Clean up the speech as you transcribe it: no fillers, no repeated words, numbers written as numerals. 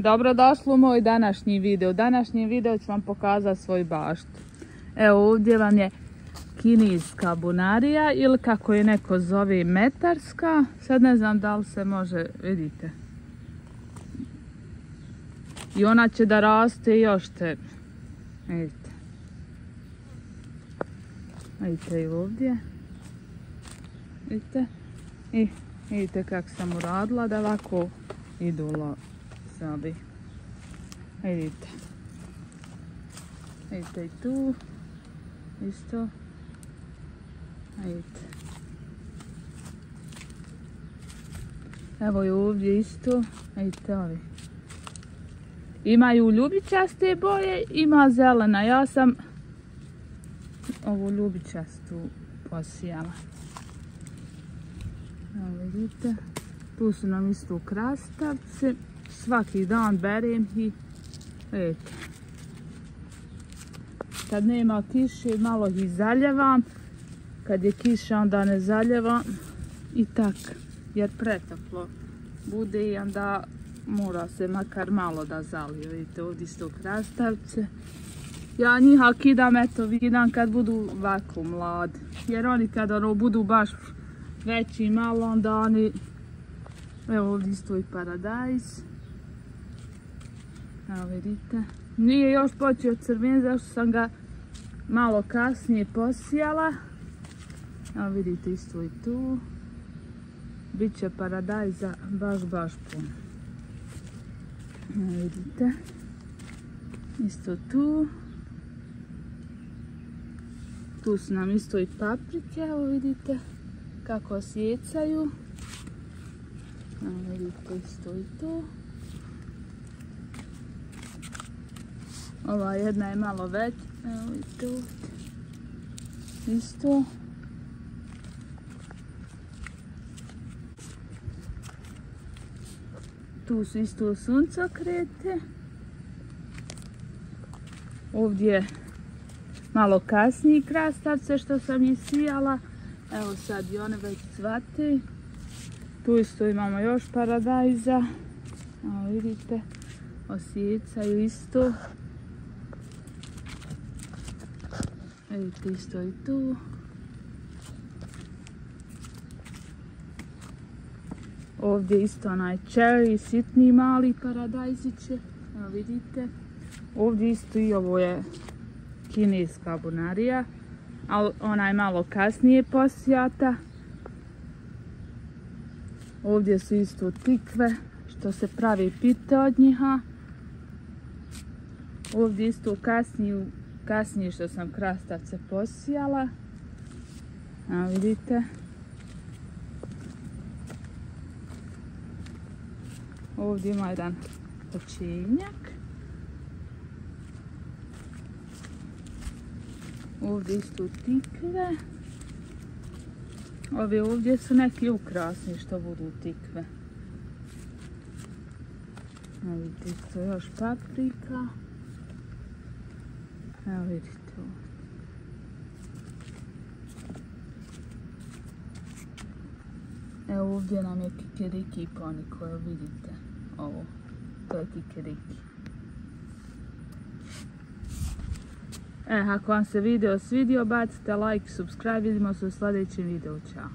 Dobrodošli u moj današnji video. U današnjem videu ću vam pokazati svoju baštu. Evo ovdje vam je kinijska bunarija ili kako je neko zove metarska. Sad ne znam da li se može, vidite. I ona će da raste još te. Vidite. Vidite i ovdje. Vidite. I vidite kako sam uradila da ovako idu sabi. Vidite. Vidite i tu. Isto. Vidite. Evo i ovdje isto. Vidite ovi. Imaju ljubičaste boje, ima zelena. Ja sam ovu ljubičastu posijala. Evo vidite. Tu su nam isto krastavci. Svaki dan berem i vidite. Kad nema kiše malo ih zaljevam. Kad je kiša onda ne zaljevam. I tak. Jer pretoplo bude i onda mora se makar malo da zalije. Vidite ovdje isto krastavce. Ja njih kidam, eto vidim kad budu ovako mladi. Jer oni kad budu baš veći i malo onda oni... Evo ovdje isto i paradajz. Evo vidite. Nije još počeo crven zašto sam ga malo kasnije posijala. Evo vidite isto i tu. Biće paradajza baš puno. Evo vidite. Isto tu. Tu su nam isto i paprike. Evo vidite kako sjecaju. Evo vidite isto i tu. Ova jedna je malo veća. Evo i tu. Isto. Tu su isto suncokrete. Ovdje je malo kasniji krastavce što sam ih sijala. Evo sad i one već cvate. Tu isto imamo još paradajza. Evo vidite. Osjecaju isto. Vidite isto i tu. Ovdje isto onaj cherry, sitni mali paradajziće. Evo vidite. Ovdje isto i ovo je kineska bunarija. Ali ona je malo kasnije posijata. Ovdje su isto tikve što se pravi pite od njiha. Ovdje isto kasnije što sam krastavce posijala. Evo vidite. Ovdje ima jedan pečenjak. Ovdje isto tikve. Ove ovdje su neki ukrasni što budu tikve. Evo vidite isto još paprika. Evo vidite ovdje. Evo ovdje nam je kikiriki poni koje vidite. Ovo, to je kikiriki. Ako vam se video svidio, bacite like, subscribe, vidimo se u sljedećem videu. Ćao.